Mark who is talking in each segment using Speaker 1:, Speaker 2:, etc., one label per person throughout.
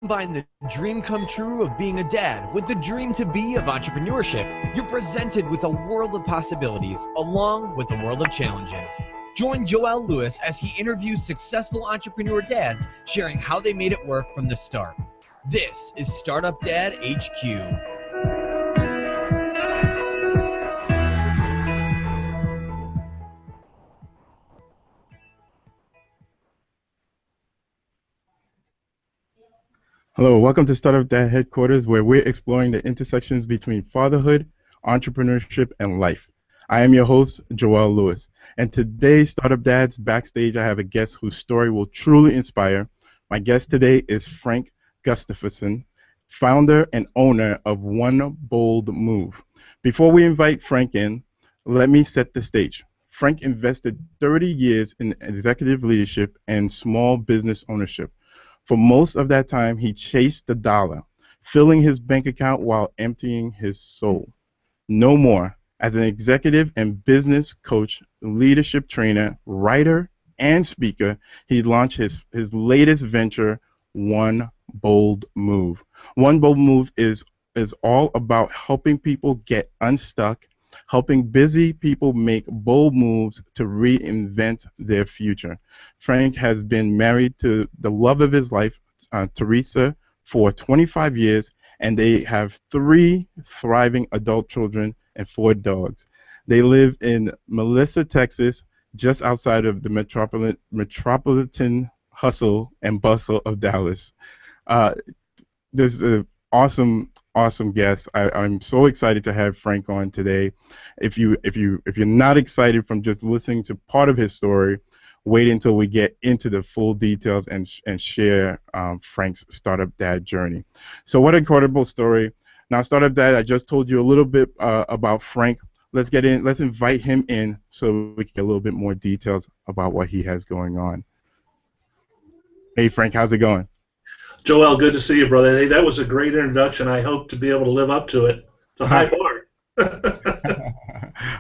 Speaker 1: Combine the dream come true of being a dad with the dream to be of entrepreneurship, you're presented with a world of possibilities along with a world of challenges. Join Joel Lewis as he interviews successful entrepreneur dads sharing how they made it work from the start. This is Startup Dad HQ.
Speaker 2: Hello, welcome to Startup Dad Headquarters, where we're exploring the intersections between fatherhood, entrepreneurship, and life. I am your host, Joel Lewis, and today, Startup Dads Backstage, I have a guest whose story will truly inspire. My guest today is Frank Gustafson, founder and owner of OneBoldMove. Before we invite Frank in, let me set the stage. Frank invested 30 years in executive leadership and small business ownership. For most of that time, he chased the dollar, filling his bank account while emptying his soul. No more. As an executive and business coach, leadership trainer, writer, and speaker, he launched his latest venture, One Bold Move. One Bold Move is all about helping people get unstuck, helping busy people make bold moves to reinvent their future. Frank has been married to the love of his life, Theresa, for 25 years, and they have 3 thriving adult children and 4 dogs. They live in Melissa, Texas, just outside of the metropolitan hustle and bustle of Dallas. This is an awesome guest. I'm so excited to have Frank on today. If you're not excited from just listening to part of his story, wait until we get into the full details and share Frank's startup dad journey. So what an incredible story. Now, startup dad, I just told you a little bit about Frank. Let's get in. Let's invite him in so we can get a little bit more details about what he has going on. Hey, Frank, how's it going?
Speaker 3: Joel, good to see you, brother. Hey, that was a great introduction. I hope to be able to live up to it. It's a high bar.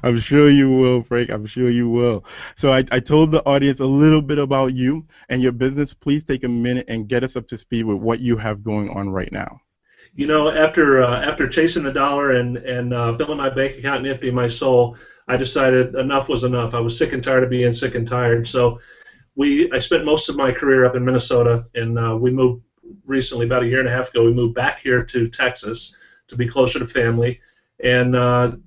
Speaker 2: I'm sure you will, Frank. I'm sure you will. So I told the audience a little bit about you and your business. Please take a minute and get us up to speed with what you have going on right now.
Speaker 3: You know, after chasing the dollar and filling my bank account and emptying my soul, I decided enough was enough. I was sick and tired of being sick and tired. So I spent most of my career up in Minnesota, and we moved recently, about a year and a half ago. We moved back here to Texas to be closer to family, and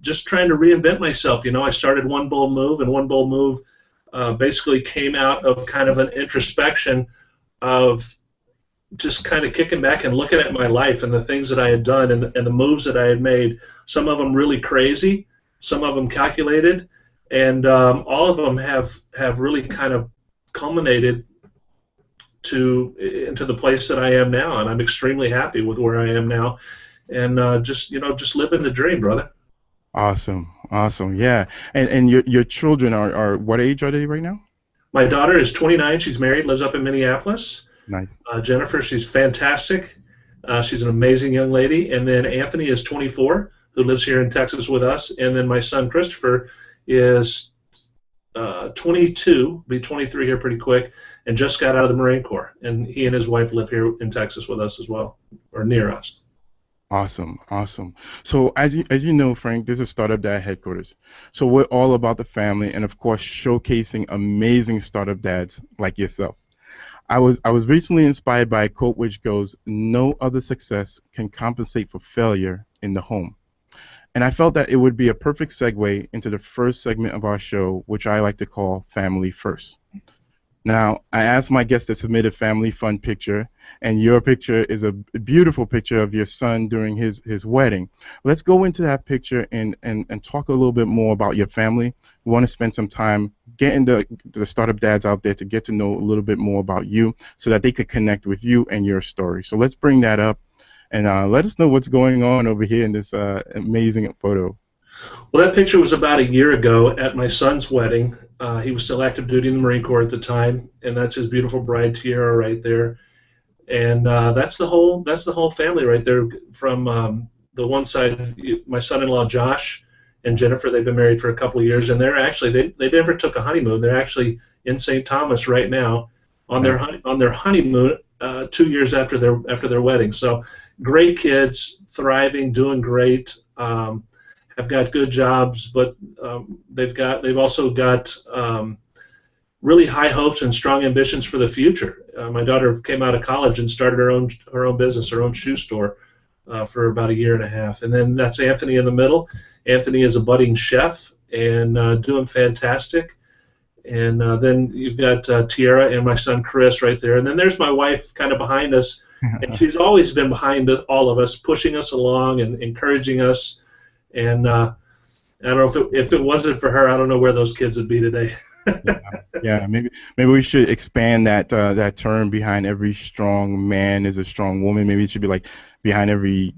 Speaker 3: just trying to reinvent myself. You know, I started One Bold Move, and One Bold Move basically came out of kind of an introspection of just kind of kicking back and looking at my life and the things that I had done and the moves that I had made. Some of them really crazy, some of them calculated, and all of them have really kind of culminated into the place that I am now, and I'm extremely happy with where I am now, and just living the dream, brother.
Speaker 2: Awesome, yeah. And your children are what age are they right now?
Speaker 3: My daughter is 29. She's married, lives up in Minneapolis.
Speaker 2: Nice.
Speaker 3: Jennifer, she's fantastic. She's an amazing young lady. And then Anthony is 24, who lives here in Texas with us. And then my son Christopher is 22, be 23 here pretty quick, and just got out of the Marine Corps. And he and his wife live here in Texas with us as well, or near us.
Speaker 2: Awesome. So as you know, Frank, this is Startup Dad Headquarters. So we're all about the family and, of course, showcasing amazing startup dads like yourself. I was recently inspired by a quote which goes, "No other success can compensate for failure in the home." And I felt that it would be a perfect segue into the first segment of our show, which I like to call Family First. Now, I asked my guests to submit a family fun picture, and your picture is a beautiful picture of your son during his wedding. Let's go into that picture and talk a little bit more about your family. We want to spend some time getting the startup dads out there to get to know a little bit more about you so that they could connect with you and your story. So let's bring that up, and let us know what's going on over here in this amazing photo.
Speaker 3: Well, that picture was about a year ago at my son's wedding. He was still active duty in the Marine Corps at the time, and that's his beautiful bride tiara right there. And that's the whole family right there. From the one side, my son-in-law Josh and Jennifer, they've been married for a couple of years, and they're actually they never took a honeymoon. They're actually in St. Thomas right now on their honeymoon 2 years after their wedding. So great kids, thriving, doing great, have got good jobs, but they've also got really high hopes and strong ambitions for the future. My daughter came out of college and started her own business, her own shoe store, for about a year and a half. And then that's Anthony in the middle. Anthony is a budding chef and doing fantastic. And then you've got Tierra and my son Chris right there. And then there's my wife kind of behind us. And she's always been behind all of us, pushing us along and encouraging us. And I don't know if it wasn't for her, I don't know where those kids would be today.
Speaker 2: Yeah, maybe we should expand that term. Behind every strong man is a strong woman. Maybe it should be like behind every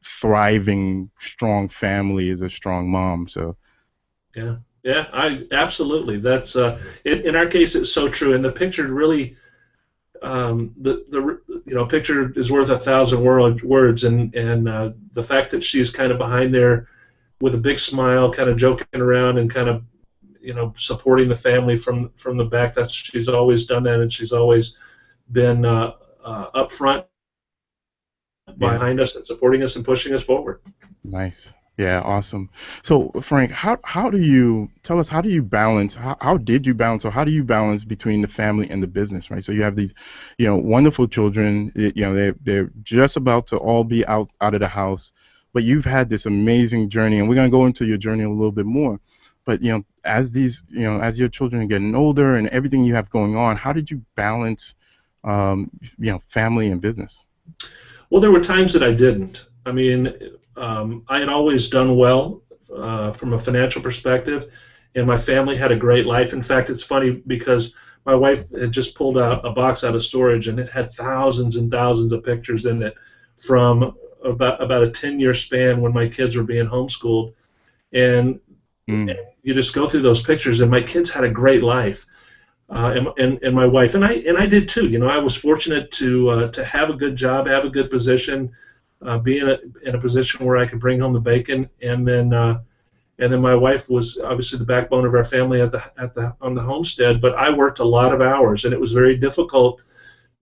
Speaker 2: thriving strong family is a strong mom. So yeah, I absolutely. That's in our case it's so true. And the picture really the picture is worth 1,000 words, and the fact that she's kind of behind there with a big smile, kind of joking around and kind of supporting the family from the back. She's always done that, and she's always been up front behind us and supporting us and pushing us forward. Nice. Yeah, awesome. So Frank, how do you tell us, how do you balance, how did you balance, or how do you balance between the family and the business, right? So you have these wonderful children, they're just about to all be out of the house, but you've had this amazing journey, and we're going to go into your journey a little bit more. But as as your children are getting older and everything you have going on, how did you balance family and business?
Speaker 3: Well, there were times that I didn't. I mean, I had always done well from a financial perspective, and my family had a great life. In fact, it's funny because my wife had just pulled out a box out of storage, and it had thousands and thousands of pictures in it from about a 10-year span when my kids were being homeschooled. And you just go through those pictures, and my kids had a great life, and my wife and I did too. I was fortunate to have a good job, have a good position, be in a position where I could bring home the bacon, and then my wife was obviously the backbone of our family on the homestead. But I worked a lot of hours, and it was very difficult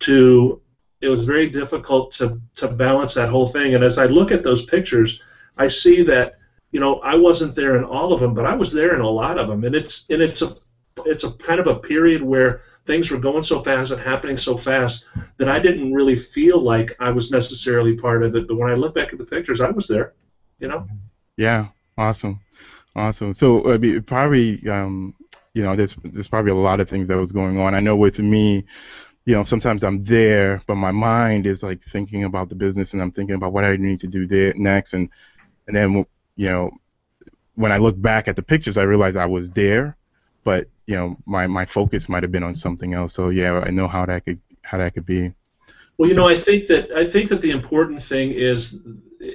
Speaker 3: to balance that whole thing. And as I look at those pictures, I see that I wasn't there in all of them, but I was there in a lot of them. And it's a kind of a period where things were going so fast and happening so fast that I didn't really feel like I was necessarily part of it. But when I look back at the pictures, I was there.
Speaker 2: Yeah, awesome. So probably there's probably a lot of things that was going on. I know with me, sometimes I'm there, but my mind is like thinking about the business, and I'm thinking about what I need to do there next, and then when I look back at the pictures, I realize I was there, but my focus might have been on something else. So yeah, I know how that could be.
Speaker 3: Well, I think that the important thing is,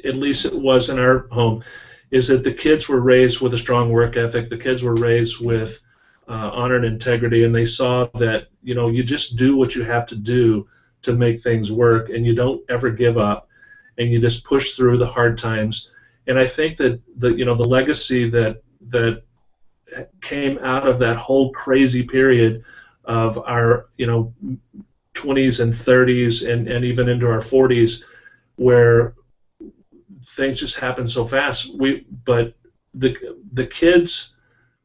Speaker 3: at least it was in our home, is that the kids were raised with a strong work ethic. The kids were raised with honor and integrity, and they saw that you just do what you have to do to make things work, and you don't ever give up, and you just push through the hard times. And I think that the legacy that came out of that whole crazy period of our 20s and 30s and even into our 40s, where things just happened so fast. But the kids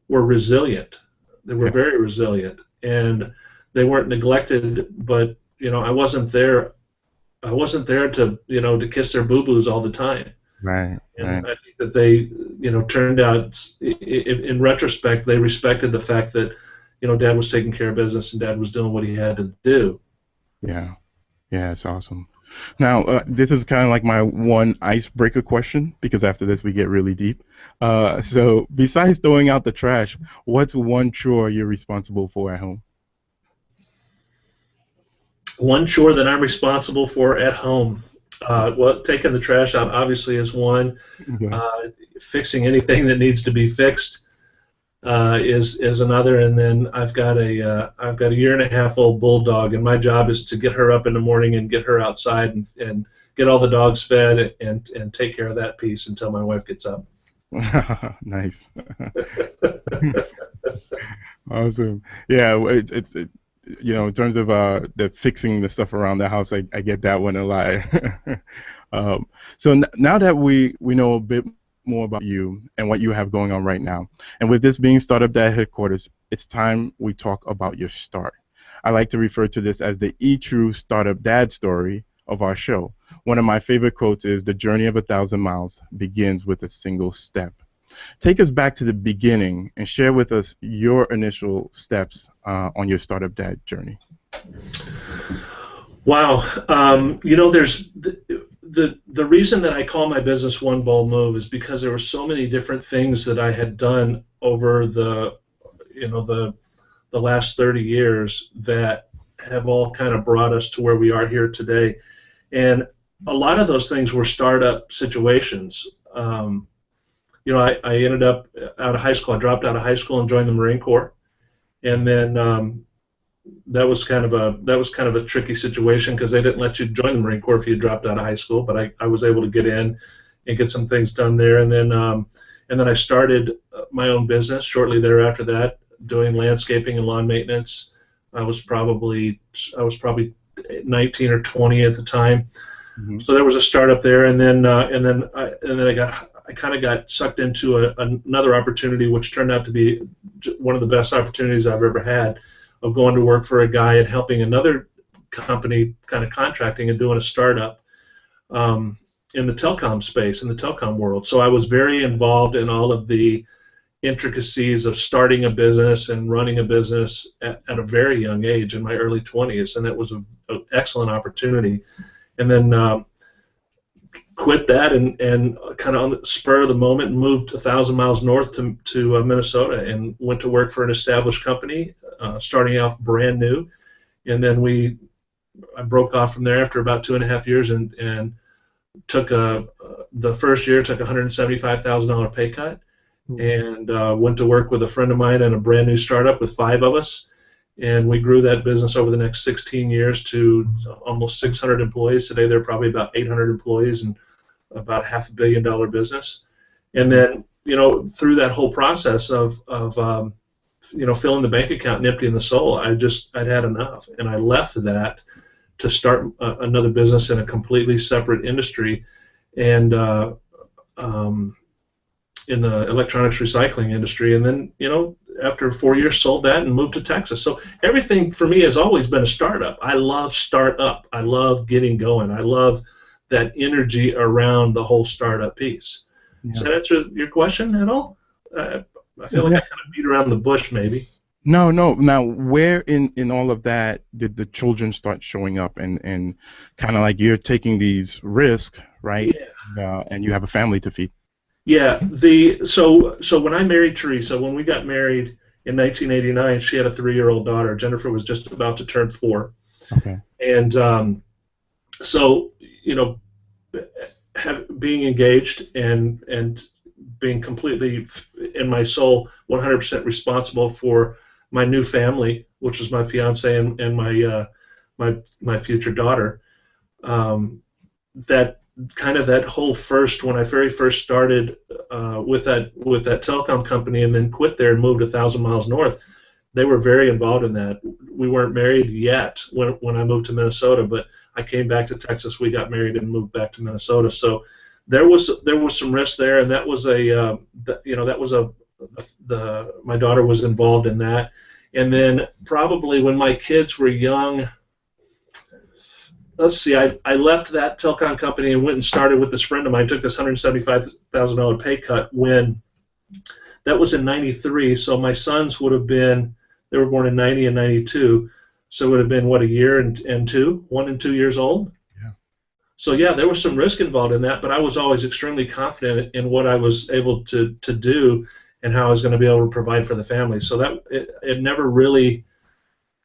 Speaker 3: were resilient. They were very resilient, and they weren't neglected. But I wasn't there. I wasn't there to to kiss their boo-boos all the time.
Speaker 2: Right.
Speaker 3: And I think that they turned out, in retrospect, they respected the fact that Dad was taking care of business and Dad was doing what he had to do.
Speaker 2: Yeah, it's awesome. Now, this is kind of like my one icebreaker question, because after this we get really deep. So besides throwing out the trash, what's one chore you're responsible for at home?
Speaker 3: One chore that I'm responsible for at home. Well, taking the trash out obviously is one. Fixing anything that needs to be fixed is another. And then I've got a 1.5-year-old bulldog, and my job is to get her up in the morning and get her outside and get all the dogs fed and take care of that piece until my wife gets up.
Speaker 2: Nice. Awesome. Yeah, in terms of the fixing the stuff around the house, I get that one a lot. So now that we know a bit more about you and what you have going on right now, and with this being Startup Dad headquarters, it's time we talk about your start. I like to refer to this as the true Startup Dad story of our show. One of my favorite quotes is, "The journey of 1,000 miles begins with a single step." Take us back to the beginning and share with us your initial steps on your Startup Dad journey.
Speaker 3: Wow. There's the reason that I call my business OneBoldMove is because there were so many different things that I had done over the last 30 years that have all kind of brought us to where we are here today. And a lot of those things were startup situations. I ended up out of high school. I dropped out of high school and joined the Marine Corps, and then that was kind of a tricky situation because they didn't let you join the Marine Corps if you dropped out of high school. But I was able to get in and get some things done there, and then I started my own business shortly thereafter that, doing landscaping and lawn maintenance. I was probably 19 or 20 at the time. Mm-hmm. So there was a startup there, and then I kind of got sucked into another opportunity, which turned out to be one of the best opportunities I've ever had, of going to work for a guy and helping another company, kind of contracting and doing a startup in the telecom space, in the telecom world. So I was very involved in all of the intricacies of starting a business and running a business at a very young age, in my early 20s, and that was an excellent opportunity. And then quit that and kind of on the spur of the moment moved 1,000 miles north to Minnesota and went to work for an established company, starting off brand new. And then I broke off from there after about 2.5 years and took the first year took a $175,000 pay cut and went to work with a friend of mine in a brand new startup with 5 of us. And we grew that business over the next 16 years to almost 600 employees. Today, there are probably about 800 employees and about $500 million business. And then, through that whole process of filling the bank account and emptying the soul, I'd had enough. And I left that to start another business in a completely separate industry, and in the electronics recycling industry. And then, after 4 years, sold that and moved to Texas. So everything for me has always been a startup. I love startup. I love getting going. I love that energy around the whole startup piece. Yeah. Does that answer your question at all? I feel like I kind of beat around the bush, maybe.
Speaker 2: No. Now, where in all of that did the children start showing up, and kind of like you're taking these risks, right? Yeah. And you have a family to feed.
Speaker 3: Yeah. So when I married Theresa, when we got married in 1989, she had a 3-year-old daughter. Jennifer was just about to turn 4.
Speaker 2: Okay.
Speaker 3: And so being engaged and being completely in my soul 100% responsible for my new family, which was my fiance and my future daughter, that whole when I very first started with that telecom company and then quit there and moved 1,000 miles north, they were very involved in that. We weren't married yet when I moved to Minnesota, but I came back to Texas. We got married and moved back to Minnesota. So there was some risk there, and that was my daughter was involved in that. And then probably when my kids were young, let's see, I left that telecom company and went and started with this friend of mine. Took this $175,000 pay cut when that was in '93. So my sons would have been, they were born in '90 and '92. So it would have been, what, a year and 1 and 2 years old?
Speaker 2: Yeah.
Speaker 3: So, yeah, there was some risk involved in that, but I was always extremely confident in what I was able to do and how I was going to be able to provide for the family. So that it never really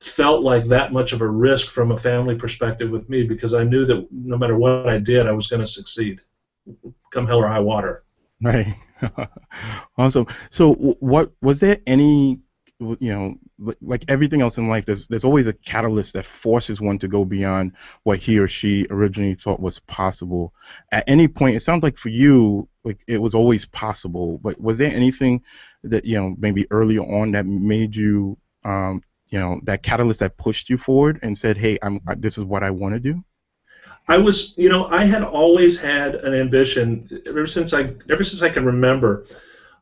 Speaker 3: felt like that much of a risk from a family perspective with me, because I knew that no matter what I did, I was going to succeed, come hell or high water.
Speaker 2: Right. Awesome. So what was there any, like everything else in life, there's always a catalyst that forces one to go beyond what he or she originally thought was possible. At any point, it sounds like for you, like it was always possible, but was there anything that, maybe early on that made you that catalyst that pushed you forward and said, hey, this is what I want to do?
Speaker 3: I had always had an ambition ever since I can remember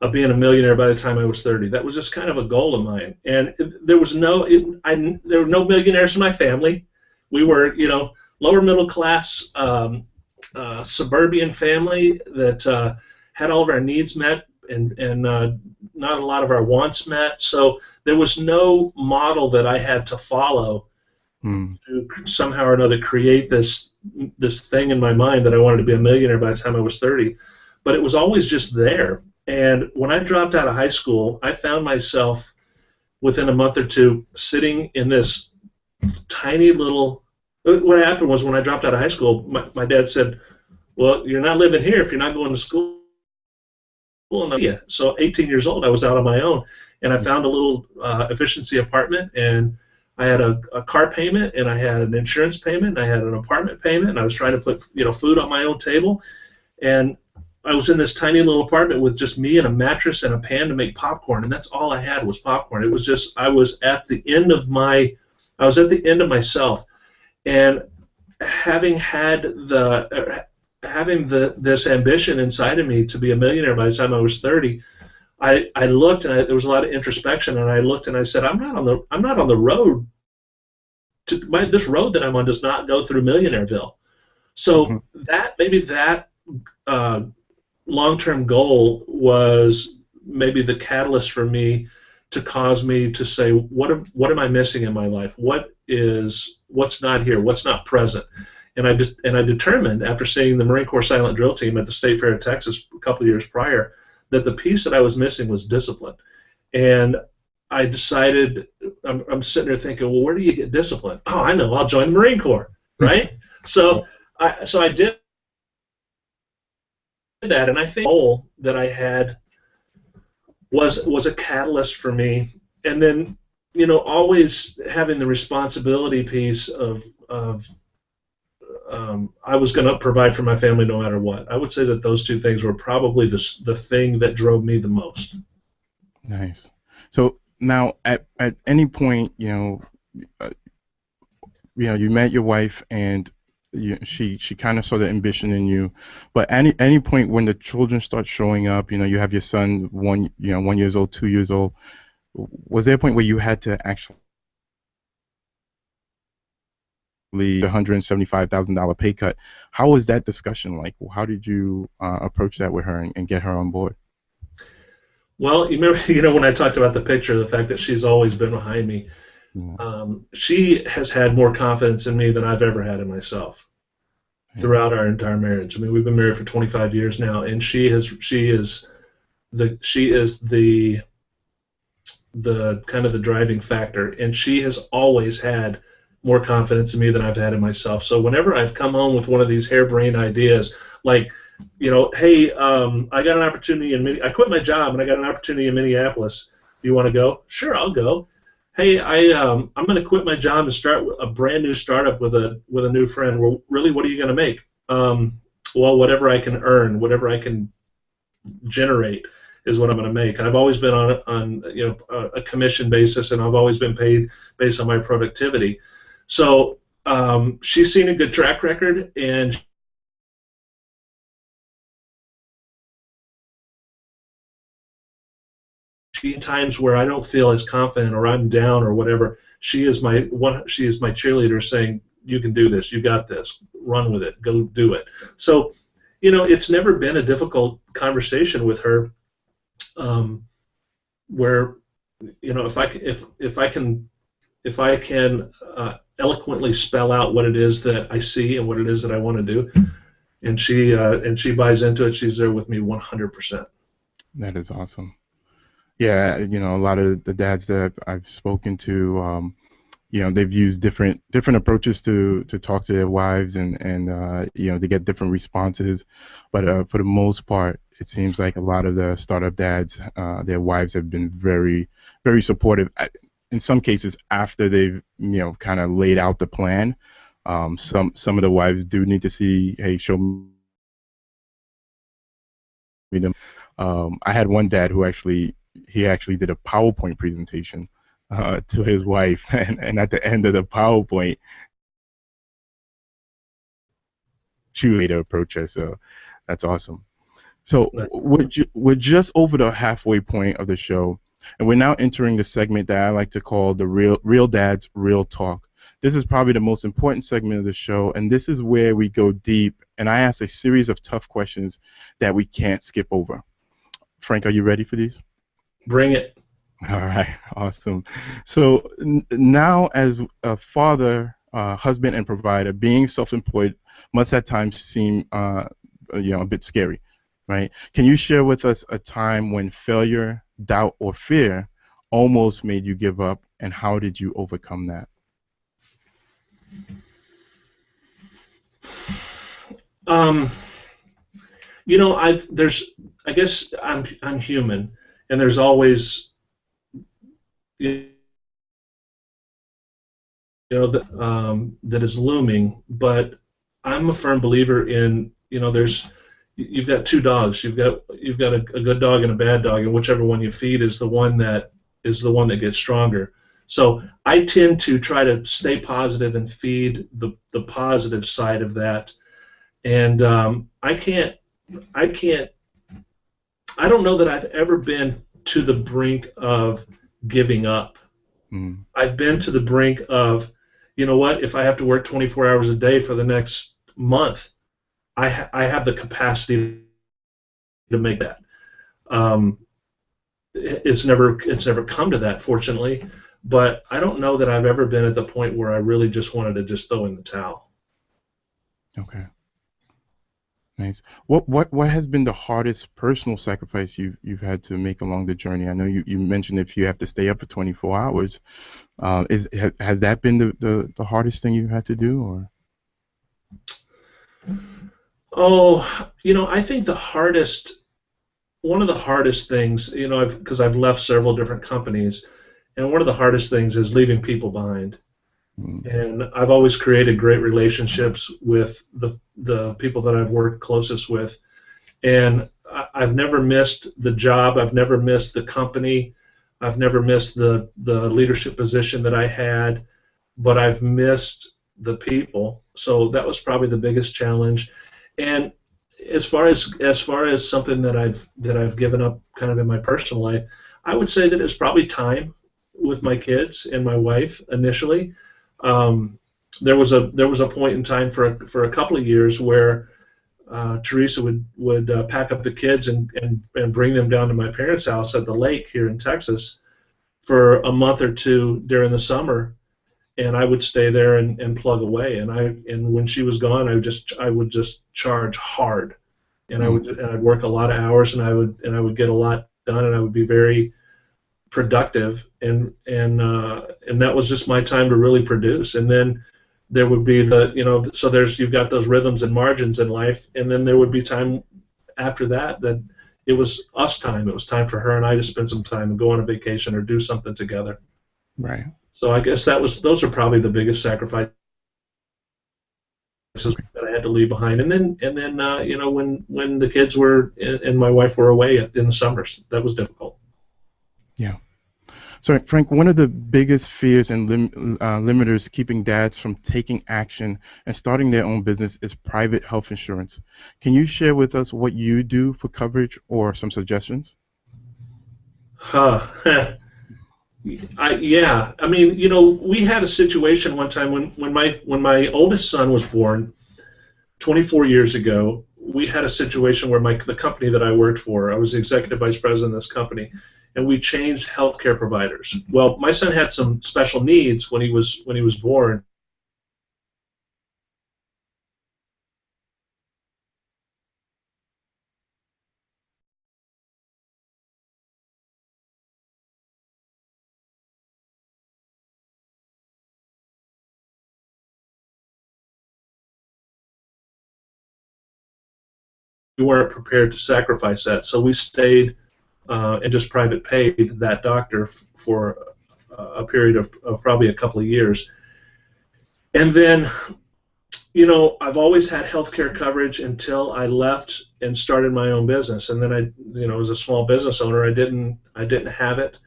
Speaker 3: of being a millionaire by the time I was 30. That was just kind of a goal of mine. And there were no millionaires in my family. We were, lower middle class, suburban family that had all of our needs met and not a lot of our wants met. So there was no model that I had to follow to somehow or another create this thing in my mind that I wanted to be a millionaire by the time I was 30. But it was always just there. And when I dropped out of high school, I found myself within a month or two sitting in this tiny little. What happened was when I dropped out of high school, my dad said, well, you're not living here if you're not going to school. So 18 years old, I was out on my own, and I found a little efficiency apartment, and I had a car payment, and I had an insurance payment, and I had an apartment payment, and I was trying to put food on my own table, and I was in this tiny little apartment with just me and a mattress and a pan to make popcorn, and that's all I had was popcorn. It was just I was at the end of myself, and having this ambition inside of me to be a millionaire by the time I was 30, I looked and there was a lot of introspection, and I looked and I said, I'm not on the road. This road that I'm on does not go through Millionaireville. So that long-term goal was maybe the catalyst for me to cause me to say, what am I missing in my life? What's not here? What's not present? And I determined, after seeing the Marine Corps Silent Drill Team at the State Fair of Texas a couple of years prior, that the piece that I was missing was discipline. And I decided, I'm sitting there thinking, well, where do you get discipline? Oh, I know, I'll join the Marine Corps, right? So I did that, and I think the goal that I had was a catalyst for me. And then, always having the responsibility piece of I was going to provide for my family no matter what. I would say that those two things were probably the thing that drove me the most.
Speaker 2: Nice. So now, at any point, you met your wife, and she kind of saw the ambition in you. But any point when the children start showing up, you have your son 1 years old, 2 years old. Was there a point where you had to actually $175,000 pay cut? How was that discussion like? How did you approach that with her and get her on board?
Speaker 3: Well, you remember, when I talked about the picture, the fact that she's always been behind me. She has had more confidence in me than I've ever had in myself throughout our entire marriage. I mean, we've been married for 25 years now, and she is the kind of the driving factor, and she has always had more confidence in me than I've had in myself. So whenever I've come home with one of these harebrained ideas, like, hey, I got an opportunity I quit my job and I got an opportunity in Minneapolis. Do you want to go? Sure, I'll go. Hey, I'm going to quit my job and start a brand new startup with a new friend. Well, really, what are you going to make? Well, whatever I can earn, whatever I can generate is what I'm going to make. And I've always been on a commission basis, and I've always been paid based on my productivity. So she's seen a good track record, and times where I don't feel as confident or I'm down or whatever, she is my cheerleader, saying, you can do this, you got this, run with it, go do it. So it's never been a difficult conversation with her, where if I can eloquently spell out what it is that I see and what it is that I want to do, and she buys into it, she's there with me 100%.
Speaker 2: That is awesome. Yeah, a lot of the dads that I've spoken to, they've used different approaches to talk to their wives, and they get different responses. But for the most part, it seems like a lot of the startup dads, their wives have been very, very supportive. In some cases, after they've kind of laid out the plan, some of the wives do need to see, hey, show me them. I had one dad who actually did a PowerPoint presentation to his wife, and at the end of the PowerPoint, she would later approach her. So that's awesome. So we're just over the halfway point of the show, and we're now entering the segment that I like to call the real dads real talk. This is probably the most important segment of the show, and this is where we go deep, and I ask a series of tough questions that we can't skip over. Frank, are you ready for these?
Speaker 3: Bring it.
Speaker 2: All right, awesome. So now, as a father, husband, and provider, being self-employed must at times seem, a bit scary, right? Can you share with us a time when failure, doubt, or fear almost made you give up, and how did you overcome that?
Speaker 3: I guess I'm human, and there's always, that is looming. But I'm a firm believer in, you've got two dogs. You've got a good dog and a bad dog, and whichever one you feed is the one that gets stronger. So I tend to try to stay positive and feed the positive side of that. And I don't know that I've ever been to the brink of giving up.
Speaker 2: Mm.
Speaker 3: I've been to the brink of, you know what, if I have to work 24 hours a day for the next month, I have the capacity to make that. It's never come to that, fortunately, but I don't know that I've ever been at the point where I really just wanted to just throw in the towel.
Speaker 2: Okay. Nice. What has been the hardest personal sacrifice you've had to make along the journey? I know you mentioned if you have to stay up for 24 hours, has that been the hardest thing you've had to do, or?
Speaker 3: Oh, I think one of the hardest things, because I've left several different companies, and one of the hardest things is leaving people behind. And I've always created great relationships with the people that I've worked closest with, and I've never missed the job. I've never missed the company. I've never missed the leadership position that I had, but I've missed the people. So that was probably the biggest challenge. And as far as something that I've given up kind of in my personal life, I would say that it's probably time with my kids and my wife initially. There was a point in time for a couple of years where Theresa would pack up the kids and bring them down to my parents' house at the lake here in Texas for a month or two during the summer, and I would stay there and plug away. And when she was gone, I would just charge hard, and I'd work a lot of hours, and I would get a lot done, and I would be very productive, and that was just my time to really produce. And then there would be so you've got those rhythms and margins in life, and then there would be time after that it was us time. It was time for her and I to spend some time and go on a vacation or do something together.
Speaker 2: Right.
Speaker 3: So I guess those are probably the biggest sacrifices that I had to leave behind. And then when the kids were and my wife were away in the summers, that was difficult.
Speaker 2: Yeah. So, Frank, one of the biggest fears and limiters keeping dads from taking action and starting their own business is private health insurance. Can you share with us what you do for coverage or some suggestions?
Speaker 3: Yeah. I mean, we had a situation one time when my oldest son was born 24 years ago. We had a situation where the company that I worked for, I was the executive vice president of this company, and we changed healthcare providers. Well, my son had some special needs when he was born. We weren't prepared to sacrifice that, so we stayed and just private paid that doctor for a period of probably a couple of years. And then, I've always had healthcare coverage until I left and started my own business. And then as a small business owner, I didn't have it.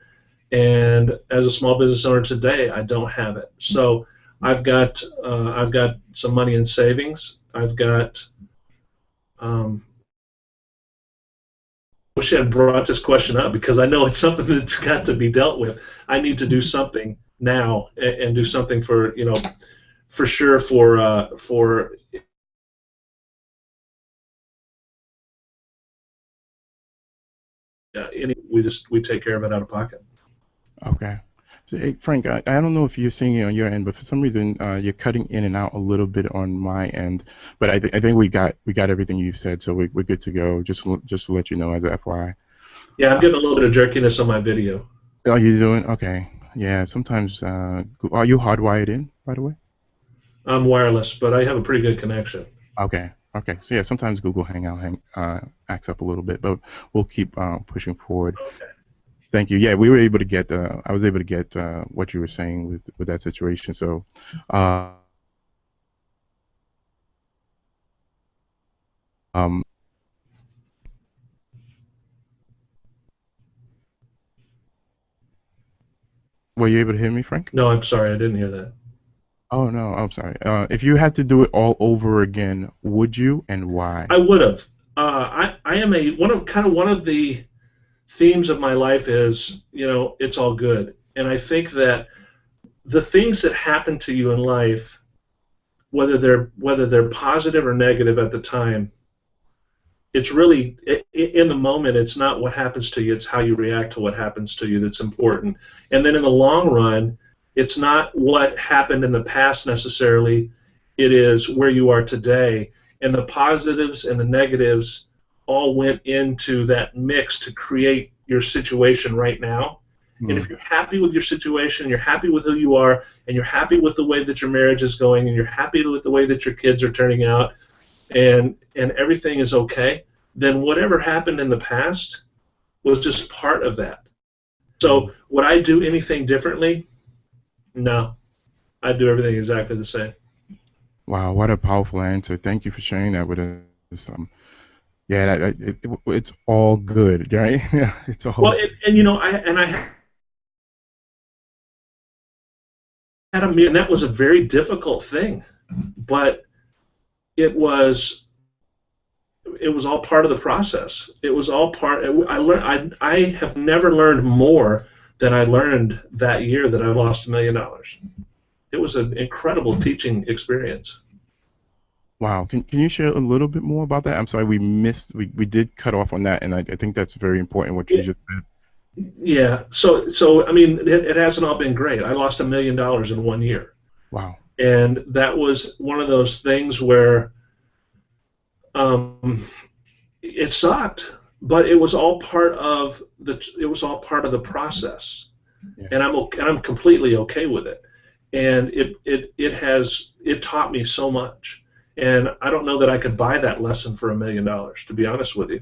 Speaker 3: And as a small business owner today, I don't have it. So I've got some money in savings. I've got wish I had brought this question up because I know it's something that's got to be dealt with. I need to do something now and do something for for sure for we take care of it out of pocket.
Speaker 2: Okay. So, hey, Frank, I don't know if you're seeing it on your end, but for some reason you're cutting in and out a little bit on my end. But I think we got everything you said, so we're good to go. Just to let you know as a FYI.
Speaker 3: Yeah, I'm getting a little bit of jerkiness on my video.
Speaker 2: Are you doing okay? Yeah. Sometimes. Are you hardwired in, by the way?
Speaker 3: I'm wireless, but I have a pretty good connection.
Speaker 2: Okay. Okay. So yeah, sometimes Google Hangout acts up a little bit, but we'll keep pushing forward.
Speaker 3: Okay.
Speaker 2: Thank you. Yeah, we were able to get. I was able to get what you were saying with that situation. So, um, were you able to hear me, Frank?
Speaker 3: No, I'm sorry, I didn't hear that.
Speaker 2: Oh no, I'm sorry. If you had to do it all over again, would you, and why?
Speaker 3: I would have. I am one of the themes of my life is it's all good, and I think that the things that happen to you in life, whether they're positive or negative at the time, it's really in the moment. It's not what happens to you; it's how you react to what happens to you that's important. And then in the long run, it's not what happened in the past necessarily. It is where you are today, and the positives and the negatives all went into that mix to create your situation right now. And if you're happy with your situation, you're happy with who you are, and you're happy with the way that your marriage is going, and you're happy with the way that your kids are turning out, and everything is okay, then whatever happened in the past was just part of that. So would I do anything differently? No. I'd do everything exactly the same.
Speaker 2: Wow, what a powerful answer. Thank you for sharing that with us. Yeah, it's all good, right? It's all.
Speaker 3: Well, I had and that was a very difficult thing, but it was all part of the process. It was all part. I learned. I have never learned more than I learned that year that I lost $1 million. It was an incredible teaching experience.
Speaker 2: Wow. Can you share a little bit more about that? I'm sorry, we did cut off on that, and I think that's very important what you just said.
Speaker 3: Yeah. So I mean, it hasn't all been great. I lost $1 million in 1 year.
Speaker 2: Wow.
Speaker 3: And that was one of those things where it sucked, but it was all part of the process.
Speaker 2: Yeah.
Speaker 3: And I'm completely okay with it. And it taught me so much. And I don't know that I could buy that lesson for $1 million, to be honest with you.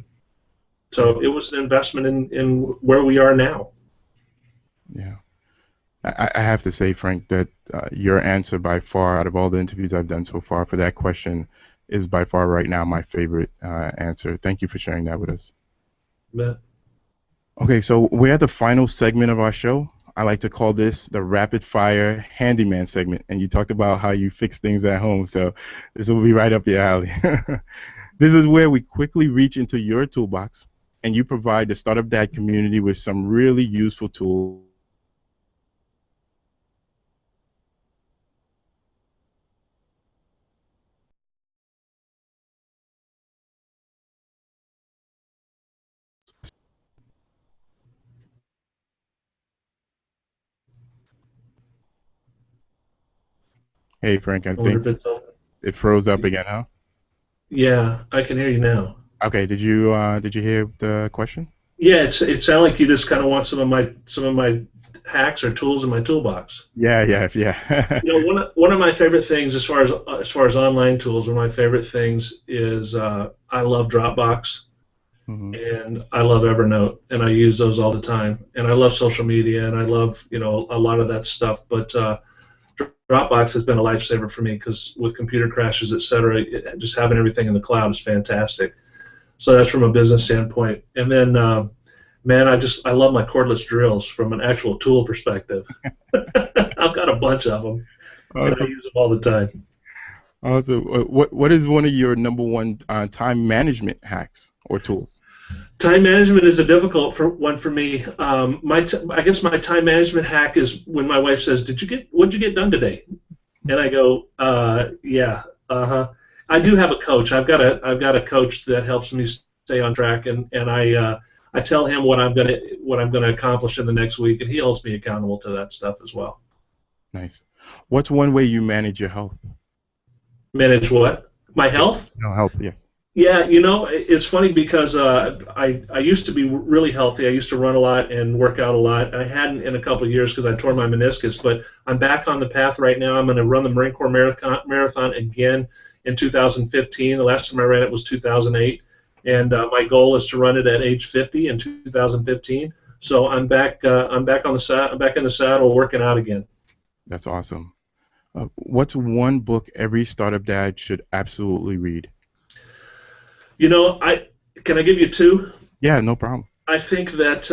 Speaker 3: So it was an investment in where we are now.
Speaker 2: Yeah. I have to say, Frank, that your answer by far, out of all the interviews I've done so far for that question, is by far right now my favorite answer. Thank you for sharing that with us.
Speaker 3: Yeah.
Speaker 2: Okay, so we're at the final segment of our show. I like to call this the rapid fire handyman segment. And you talked about how you fix things at home, so this will be right up your alley. This is where we quickly reach into your toolbox and you provide the Startup Dad community with some really useful tools. Hey, Frank, I
Speaker 3: I wonder
Speaker 2: think
Speaker 3: if it's open.
Speaker 2: it froze up again, huh?
Speaker 3: Yeah, I can hear you now.
Speaker 2: Okay, did you hear the question?
Speaker 3: Yeah, it sounded like you just kind of want some of my hacks or tools in my toolbox.
Speaker 2: Yeah.
Speaker 3: One of my favorite things as far as online tools, one of my favorite things is I love Dropbox.
Speaker 2: Mm-hmm.
Speaker 3: And I love Evernote, and I use those all the time. And I love social media, and I love a lot of that stuff. But Dropbox has been a lifesaver for me because with computer crashes, etc., just having everything in the cloud is fantastic. So that's from a business standpoint. And then Man, I love my cordless drills from an actual tool perspective. I've got a bunch of them, and I
Speaker 2: Awesome.
Speaker 3: use them all the time.
Speaker 2: Awesome. What is one of your number one time management hacks or tools?
Speaker 3: Time management is a difficult one for me. I guess my time management hack is when my wife says, what'd you get done today?" And I go, yeah, uh-huh. I do have a coach. I've got a coach that helps me stay on track, and I tell him what I'm gonna accomplish in the next week, and he holds me accountable to that stuff as well.
Speaker 2: Nice. What's one way you manage your health?
Speaker 3: Manage what? My health?
Speaker 2: No, health, yes.
Speaker 3: Yeah, it's funny because I used to be really healthy. I used to run a lot and work out a lot. I hadn't in a couple of years because I tore my meniscus, but I'm back on the path right now. I'm going to run the Marine Corps marathon again in 2015. The last time I ran it was 2008, and my goal is to run it at age 50 in 2015. So I'm back. I'm back I'm back in the saddle, working out again.
Speaker 2: That's awesome. What's one book every startup dad should absolutely read?
Speaker 3: Can I give you two?
Speaker 2: Yeah, no problem.
Speaker 3: I think that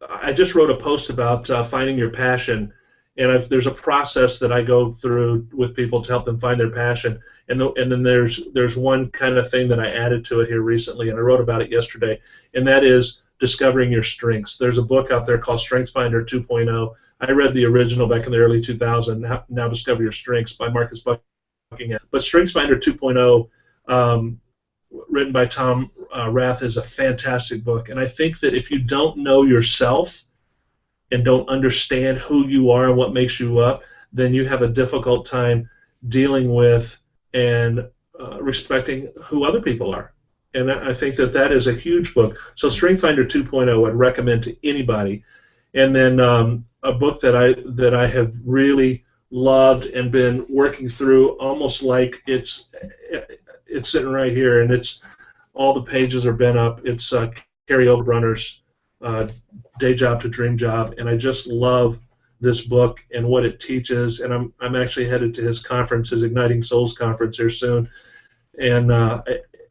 Speaker 3: I just wrote a post about finding your passion, and there's a process that I go through with people to help them find their passion, and then there's one kind of thing that I added to it here recently, and I wrote about it yesterday, and that is discovering your strengths. There's a book out there called StrengthsFinder 2.0. I read the original back in the early 2000s. Now Discover Your Strengths by Marcus Buckingham. But StrengthsFinder 2.0, written by Tom Rath, is a fantastic book, and I think that if you don't know yourself and don't understand who you are and what makes you up, then you have a difficult time dealing with and respecting who other people are. And I think that is a huge book. So StrengthsFinder 2.0 I'd recommend to anybody. And then a book that I have really loved and been working through, almost like it's sitting right here, and it's all the pages are bent up. It's Carrie Oberbrunner's Day Job to Dream Job, and I just love this book and what it teaches. And I'm actually headed to his conference, his Igniting Souls conference here soon. And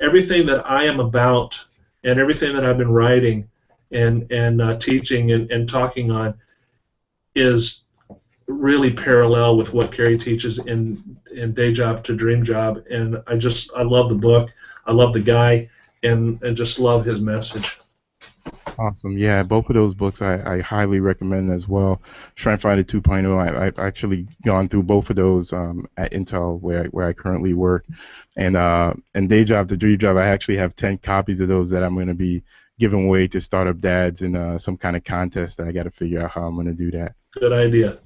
Speaker 3: everything that I am about and everything that I've been writing and teaching and talking on is really parallel with what Carrie teaches in Day Job to Dream Job, and I love the book, I love the guy, and just love his message.
Speaker 2: Awesome. Yeah, both of those books I highly recommend as well. StrengthsFinder 2.0, I've actually gone through both of those at Intel where I currently work, and Day Job to Dream Job, I actually have 10 copies of those that I'm going to be giving away to startup dads in some kind of contest that I got to figure out how I'm going to do that.
Speaker 3: Good idea.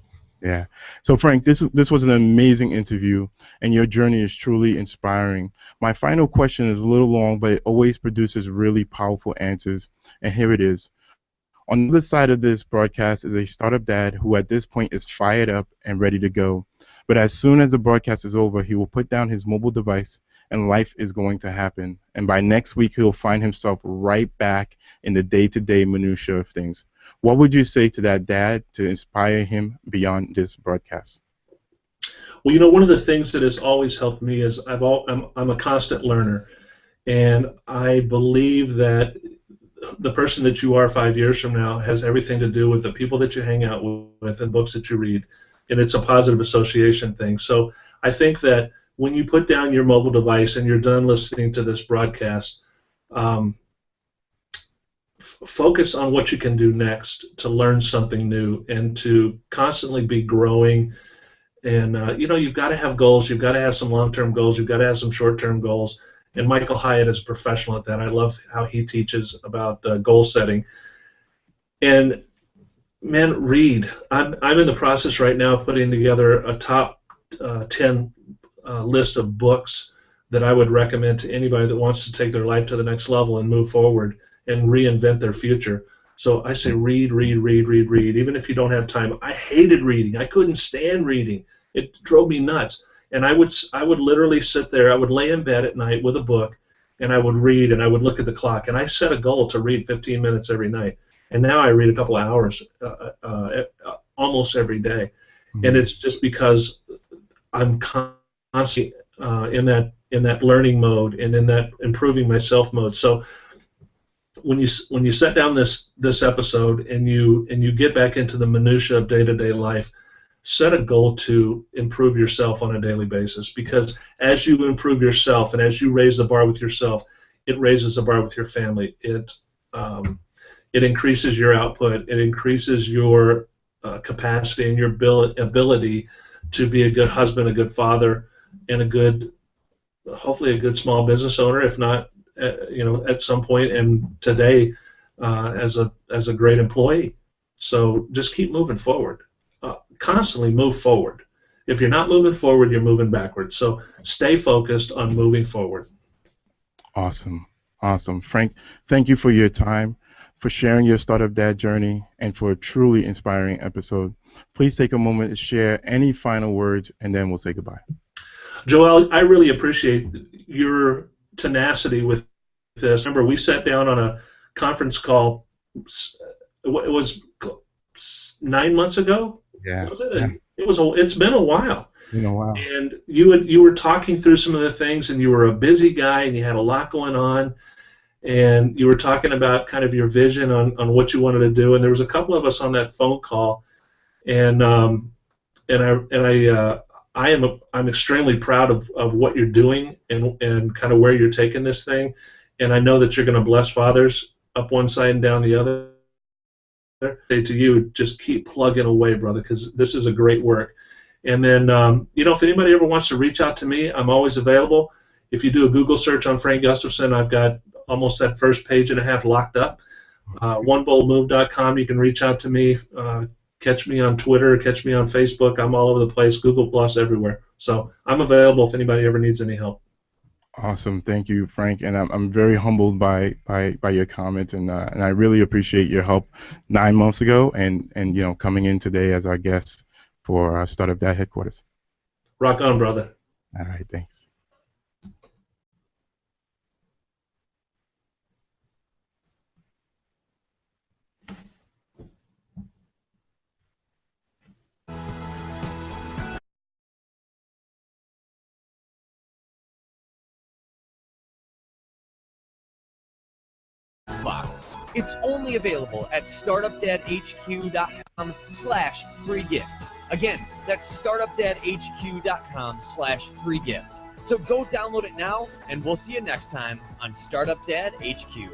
Speaker 2: Yeah. So Frank, this was an amazing interview, and your journey is truly inspiring. My final question is a little long, but it always produces really powerful answers, and here it is. On the other side of this broadcast is a startup dad who at this point is fired up and ready to go. But as soon as the broadcast is over, he will put down his mobile device, and life is going to happen. And by next week, he'll find himself right back in the day-to-day minutia of things. What would you say to that dad to inspire him beyond this broadcast?
Speaker 3: Well, one of the things that has always helped me is I'm a constant learner, and I believe that the person that you are 5 years from now has everything to do with the people that you hang out with and books that you read, and it's a positive association thing. So I think that when you put down your mobile device and you're done listening to this broadcast, focus on what you can do next to learn something new and to constantly be growing. And you've got to have goals. You've got to have some long-term goals. You've got to have some short-term goals. And Michael Hyatt is a professional at that. I love how he teaches about goal setting. And man, read. I'm in the process right now of putting together a top 10 list of books that I would recommend to anybody that wants to take their life to the next level and move forward and reinvent their future. So I say read, read, read, read, read. Even if you don't have time. I hated reading. I couldn't stand reading. It drove me nuts. And I would literally sit there. I would lay in bed at night with a book, and I would read, and I would look at the clock. And I set a goal to read 15 minutes every night. And now I read a couple of hours almost every day. Mm-hmm. And it's just because I'm constantly in that learning mode and in that improving myself mode. So when you set down this episode and you get back into the minutia of day-to-day life, set a goal to improve yourself on a daily basis, because as you improve yourself and as you raise the bar with yourself, it raises the bar with your family. It increases your output. It increases your capacity and your ability to be a good husband, a good father, and hopefully a good small business owner, if not, at some point, and today, as a great employee. So just keep moving forward. Constantly move forward. If you're not moving forward, you're moving backwards. So stay focused on moving forward.
Speaker 2: Awesome. Frank, thank you for your time, for sharing your Startup Dad journey, and for a truly inspiring episode. Please take a moment to share any final words, and then we'll say goodbye.
Speaker 3: Joel, I really appreciate your tenacity with this. Remember, we sat down on a conference call, it was 9 months ago?
Speaker 2: Yeah.
Speaker 3: It's been a while.
Speaker 2: Wow.
Speaker 3: And you were talking through some of the things, and you were a busy guy, and you had a lot going on, and you were talking about kind of your vision on what you wanted to do. And there was a couple of us on that phone call, and I'm extremely proud of what you're doing and kind of where you're taking this thing. And I know that you're going to bless fathers up one side and down the other. Say to you, just keep plugging away, brother, because this is a great work. And then, if anybody ever wants to reach out to me, I'm always available. If you do a Google search on Frank Gustafson, I've got almost that first page and a half locked up. OneBoldMove.com, you can reach out to me. Catch me on Twitter, catch me on Facebook. I'm all over the place, Google Plus, everywhere. So I'm available if anybody ever needs any help.
Speaker 2: Awesome, thank you, Frank, and I'm very humbled by your comments, and I really appreciate your help 9 months ago, and coming in today as our guest for Startup Dad headquarters.
Speaker 3: Rock on, brother.
Speaker 2: All right, thanks.
Speaker 1: Box. It's only available at startupdadhq.com/free gift. Again, that's startupdadhq.com/free gift. So go download it now, and we'll see you next time on Startup Dad HQ.